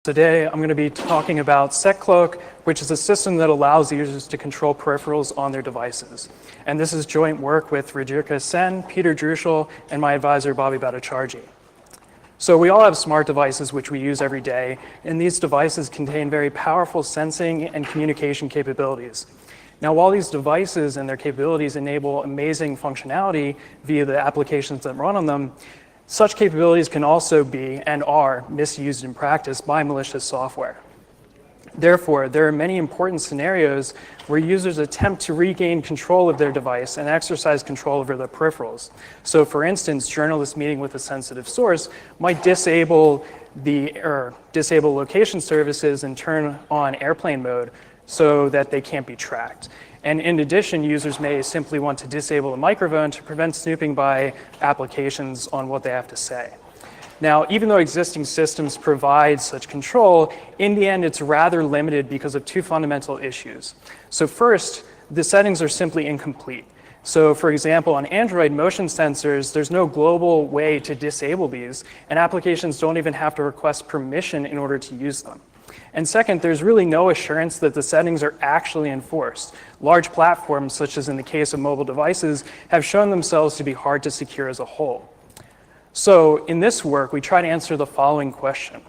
Today, I'm going to be talking about SeCloak, which is a system that allows users to control peripherals on their devices. And this is joint work with Rajirka Sen, Peter Druschel, and my advisor, Bobby Bhattacharjee. So we all have smart devices which we use every day, and these devices contain very powerful sensing and communication capabilities. Now, while these devices and their capabilities enable amazing functionality via the applications that run on them, such capabilities can also be and are misused in practice by malicious software. Therefore, there are many important scenarios where users attempt to regain control of their device and exercise control over their peripherals. So for instance, journalists meeting with a sensitive source might disable location services and turn on airplane mode so that they can't be tracked. And in addition, users may simply want to disable the microphone to prevent snooping by applications on what they have to say. Now, even though existing systems provide such control, in the end, it's rather limited because of two fundamental issues. So first, the settings are simply incomplete. So for example, on Android motion sensors, there's no global way to disable these, and applications don't even have to request permission in order to use them. And second, there's really no assurance that the settings are actually enforced. Large platforms, such as in the case of mobile devices, have shown themselves to be hard to secure as a whole. So in this work, we try to answer the following question.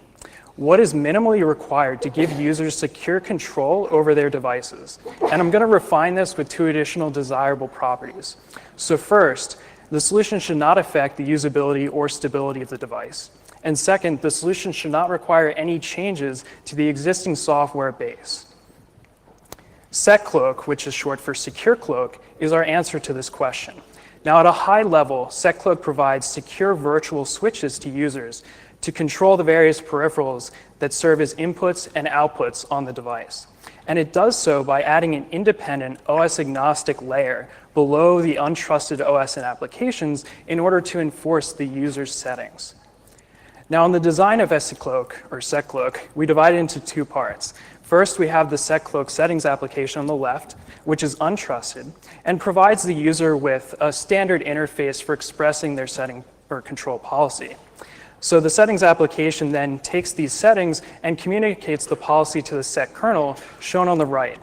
What is minimally required to give users secure control over their devices? And I'm going to refine this with two additional desirable properties. So first, the solution should not affect the usability or stability of the device. And second, the solution should not require any changes to the existing software base. SeCloak, which is short for Secure Cloak, is our answer to this question. Now, at a high level, SeCloak provides secure virtual switches to users to control the various peripherals that serve as inputs and outputs on the device. And it does so by adding an independent OS-agnostic layer below the untrusted OS and applications in order to enforce the user's settings. Now, in the design of SeCloak, we divide it into two parts. First, we have the SeCloak settings application on the left, which is untrusted, and provides the user with a standard interface for expressing their setting or control policy. So the settings application then takes these settings and communicates the policy to the Sekernel, shown on the right.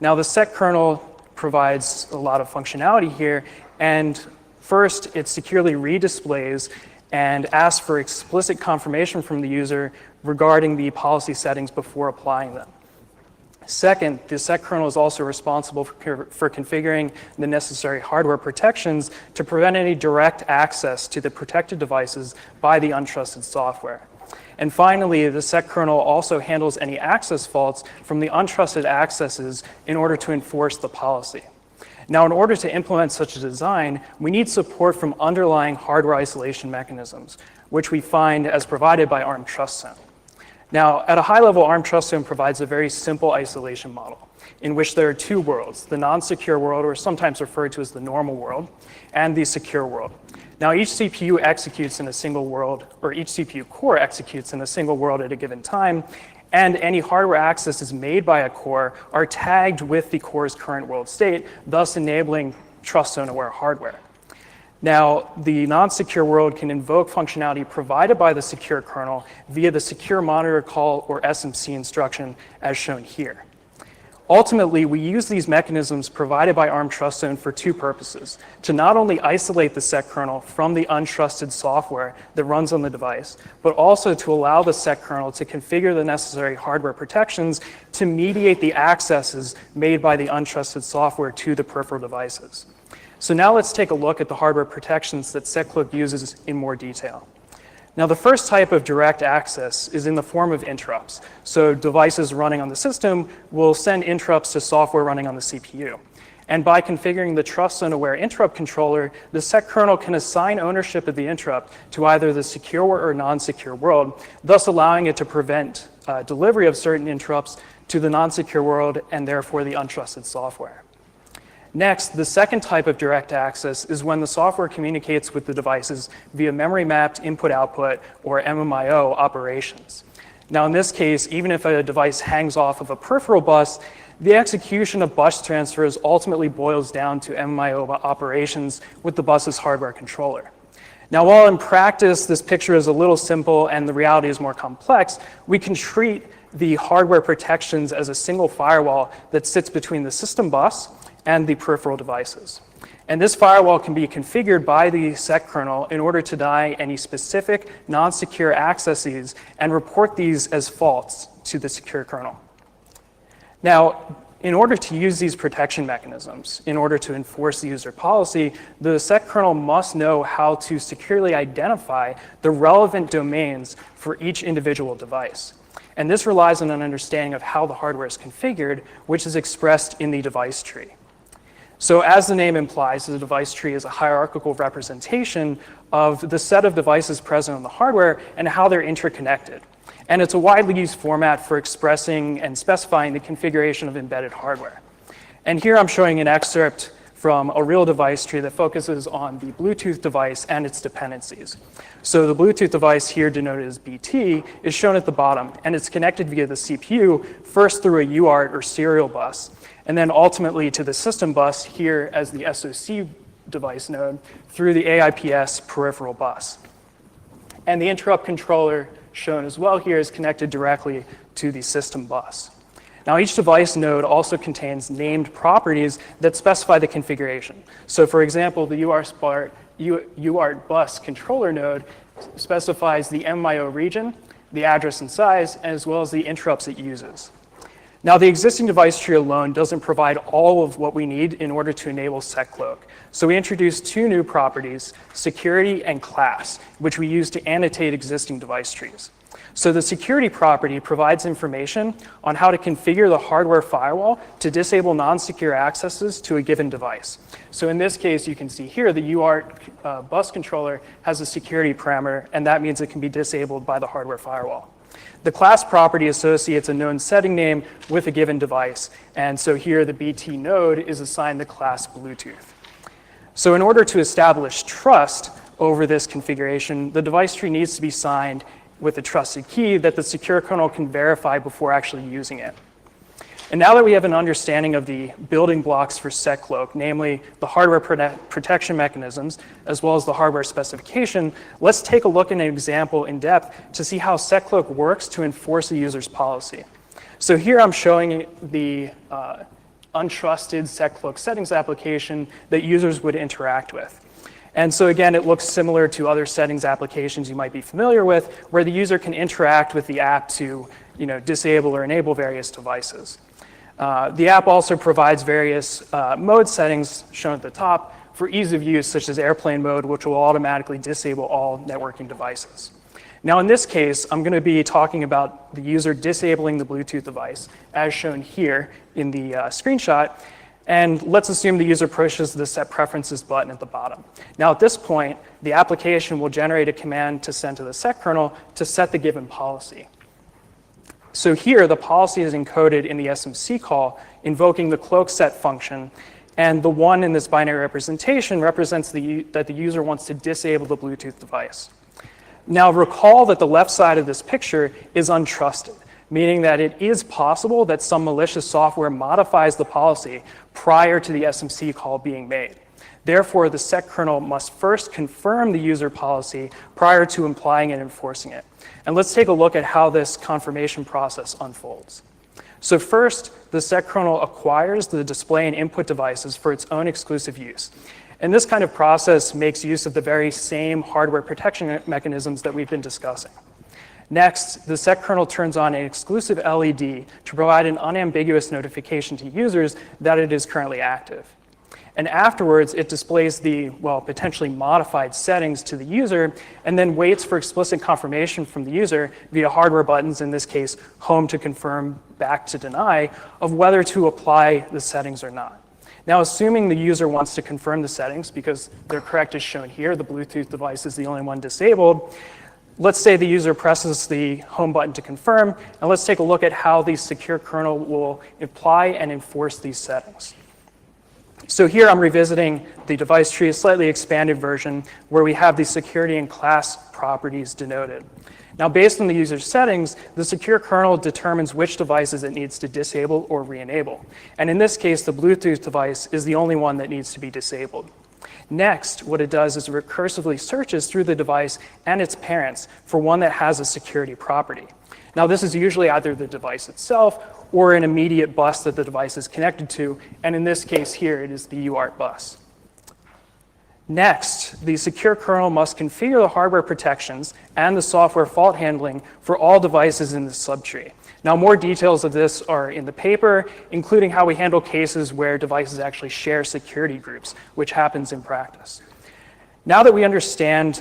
Now, the Sekernel provides a lot of functionality here, and first, it securely redisplays and asks for explicit confirmation from the user regarding the policy settings before applying them. Second, the Sekernel is also responsible for configuring the necessary hardware protections to prevent any direct access to the protected devices by the untrusted software. And finally, the Sekernel also handles any access faults from the untrusted accesses in order to enforce the policy. Now, in order to implement such a design, we need support from underlying hardware isolation mechanisms, which we find as provided by ARM TrustZone. Now, at a high level, ARM TrustZone provides a very simple isolation model in which there are two worlds, the non-secure world, or sometimes referred to as the normal world, and the secure world. Now, each CPU executes in a single world, or each CPU core executes in a single world at a given time, and any hardware accesses made by a core are tagged with the core's current world state, thus enabling TrustZone-aware hardware. Now, the non-secure world can invoke functionality provided by the secure kernel via the secure monitor call or SMC instruction as shown here. Ultimately, we use these mechanisms provided by ARM TrustZone for two purposes: to not only isolate the Sekernel from the untrusted software that runs on the device, but also to allow the Sekernel to configure the necessary hardware protections to mediate the accesses made by the untrusted software to the peripheral devices. So now let's take a look at the hardware protections that SeCloak uses in more detail. Now, the first type of direct access is in the form of interrupts. So devices running on the system will send interrupts to software running on the CPU. And by configuring the TrustZone-aware interrupt controller, the Sekernel can assign ownership of the interrupt to either the secure or non-secure world, thus allowing it to prevent delivery of certain interrupts to the non-secure world and therefore the untrusted software. Next, the second type of direct access is when the software communicates with the devices via memory-mapped input-output, or MMIO, operations. Now, in this case, even if a device hangs off of a peripheral bus, the execution of bus transfers ultimately boils down to MMIO operations with the bus's hardware controller. Now, while in practice this picture is a little simple and the reality is more complex, we can treat the hardware protections as a single firewall that sits between the system bus and the peripheral devices. And this firewall can be configured by the Sekernel in order to deny any specific non-secure accesses and report these as faults to the secure kernel. Now, in order to use these protection mechanisms, in order to enforce the user policy, the Sekernel must know how to securely identify the relevant domains for each individual device. And this relies on an understanding of how the hardware is configured, which is expressed in the device tree. So as the name implies, the device tree is a hierarchical representation of the set of devices present on the hardware and how they're interconnected. And it's a widely used format for expressing and specifying the configuration of embedded hardware. And here I'm showing an excerpt from a real device tree that focuses on the Bluetooth device and its dependencies. So the Bluetooth device here, denoted as BT, is shown at the bottom, and it's connected via the CPU, first through a UART or serial bus, and then ultimately to the system bus here as the SoC device node through the AIPS peripheral bus. And the interrupt controller shown as well here is connected directly to the system bus. Now, each device node also contains named properties that specify the configuration. So for example, the UART bus controller node specifies the MIO region, the address and size, as well as the interrupts it uses. Now, the existing device tree alone doesn't provide all of what we need in order to enable SeCloak. So we introduced two new properties, security and class, which we use to annotate existing device trees. So the security property provides information on how to configure the hardware firewall to disable non-secure accesses to a given device. So in this case, you can see here the UART bus controller has a security parameter, and that means it can be disabled by the hardware firewall. The class property associates a known setting name with a given device, and so here the BT node is assigned the class Bluetooth. So in order to establish trust over this configuration, the device tree needs to be signed with a trusted key that the secure kernel can verify before actually using it. And now that we have an understanding of the building blocks for SeCloak, namely the hardware protection mechanisms, as well as the hardware specification, let's take a look at an example in depth to see how SeCloak works to enforce the user's policy. So here I'm showing the untrusted SeCloak settings application that users would interact with. And so again, it looks similar to other settings applications you might be familiar with, where the user can interact with the app to disable or enable various devices. The app also provides various mode settings shown at the top for ease of use, such as airplane mode, which will automatically disable all networking devices. Now in this case, I'm going to be talking about the user disabling the Bluetooth device, as shown here in the screenshot. And let's assume the user pushes the Set Preferences button at the bottom. Now at this point, the application will generate a command to send to the Sekernel to set the given policy. So here, the policy is encoded in the SMC call, invoking the cloak set function, and the 1 in this binary representation represents that the user wants to disable the Bluetooth device. Now recall that the left side of this picture is untrusted, meaning that it is possible that some malicious software modifies the policy prior to the SMC call being made. Therefore, the Sekernel must first confirm the user policy prior to implying and enforcing it. And let's take a look at how this confirmation process unfolds. So first, the Sekernel acquires the display and input devices for its own exclusive use. And this kind of process makes use of the very same hardware protection mechanisms that we've been discussing. Next, the Sekernel turns on an exclusive LED to provide an unambiguous notification to users that it is currently active. And afterwards, it displays the, potentially modified settings to the user and then waits for explicit confirmation from the user via hardware buttons, in this case, home to confirm, back to deny, of whether to apply the settings or not. Now, assuming the user wants to confirm the settings, because they're correct as shown here, the Bluetooth device is the only one disabled, let's say the user presses the home button to confirm, and let's take a look at how the secure kernel will apply and enforce these settings. So here I'm revisiting the device tree, a slightly expanded version, where we have the security and class properties denoted. Now, based on the user's settings, the secure kernel determines which devices it needs to disable or re-enable. And in this case, the Bluetooth device is the only one that needs to be disabled. Next, what it does is it recursively searches through the device and its parents for one that has a security property. Now, this is usually either the device itself or an immediate bus that the device is connected to, and in this case here, it is the UART bus. Next, the secure kernel must configure the hardware protections and the software fault handling for all devices in the subtree. Now, more details of this are in the paper, including how we handle cases where devices actually share security groups, which happens in practice. Now that we understand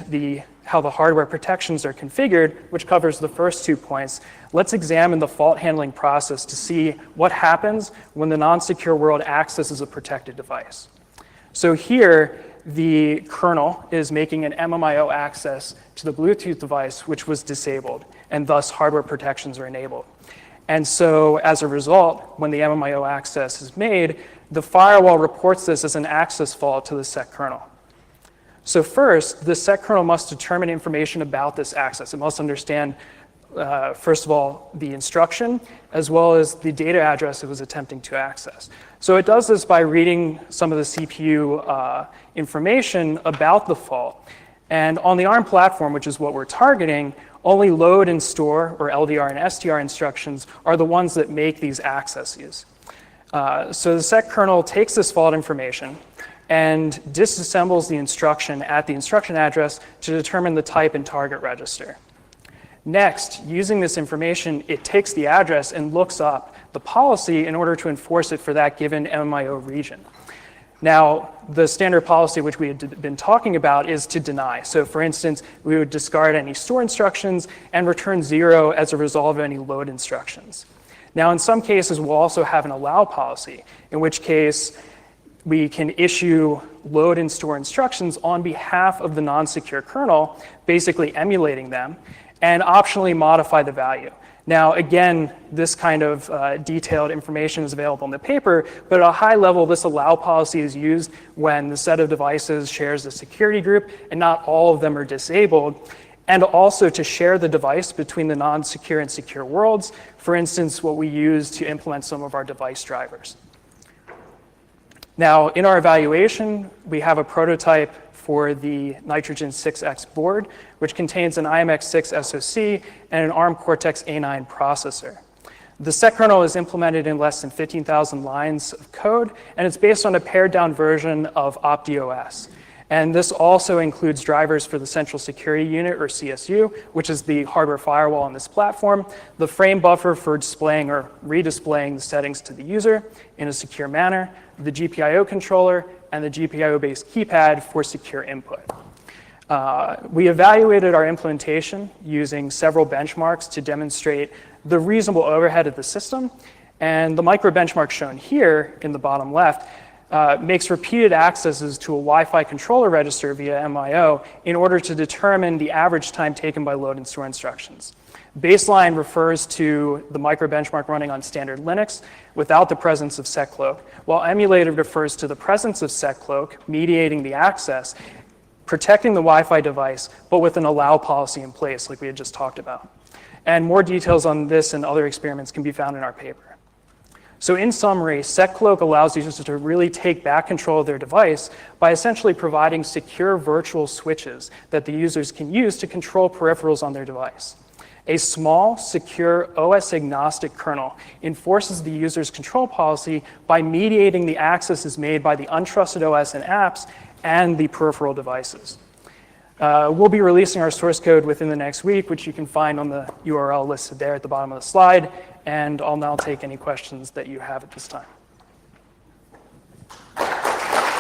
how the hardware protections are configured, which covers the first 2 points, let's examine the fault handling process to see what happens when the non-secure world accesses a protected device. So here, the kernel is making an MMIO access to the Bluetooth device, which was disabled, and thus hardware protections are enabled. And so as a result, when the MMIO access is made, the firewall reports this as an access fault to the sec kernel. So first, the sec kernel must determine information about this access. It must understand, first of all, the instruction, as well as the data address it was attempting to access. So it does this by reading some of the CPU information about the fault. And on the ARM platform, which is what we're targeting, only load and store, or LDR and STR instructions, are the ones that make these accesses. So the sec kernel takes this fault information and disassembles the instruction at the instruction address to determine the type and target register. Next, using this information, it takes the address and looks up the policy in order to enforce it for that given MMIO region. Now, the standard policy which we had been talking about is to deny. So for instance, we would discard any store instructions and return 0 as a result of any load instructions. Now, in some cases, we'll also have an allow policy, in which case we can issue load and store instructions on behalf of the non-secure kernel, basically emulating them, and optionally modify the value. Now, again, this kind of detailed information is available in the paper, but at a high level, this allow policy is used when the set of devices shares a security group and not all of them are disabled, and also to share the device between the non-secure and secure worlds, for instance, what we use to implement some of our device drivers. Now, in our evaluation, we have a prototype for the Nitrogen 6X board, which contains an IMX6 SoC and an ARM Cortex-A9 processor. The sec kernel is implemented in less than 15,000 lines of code, and it's based on a pared-down version of OptiOS. And this also includes drivers for the Central Security Unit, or CSU, which is the hardware firewall on this platform, the frame buffer for displaying or redisplaying the settings to the user in a secure manner, the GPIO controller, and the GPIO-based keypad for secure input. We evaluated our implementation using several benchmarks to demonstrate the reasonable overhead of the system, and the micro benchmark shown here in the bottom left makes repeated accesses to a Wi-Fi controller register via MIO in order to determine the average time taken by load and store instructions. Baseline refers to the micro benchmark running on standard Linux without the presence of SeCloak, while emulated refers to the presence of SeCloak mediating the access, protecting the Wi-Fi device, but with an allow policy in place like we had just talked about. And more details on this and other experiments can be found in our paper. So in summary, SeCloak allows users to really take back control of their device by essentially providing secure virtual switches that the users can use to control peripherals on their device. A small, secure, OS-agnostic kernel enforces the user's control policy by mediating the accesses made by the untrusted OS and apps and the peripheral devices. We'll be releasing our source code within the next week, which you can find on the URL listed there at the bottom of the slide, and I'll now take any questions that you have at this time.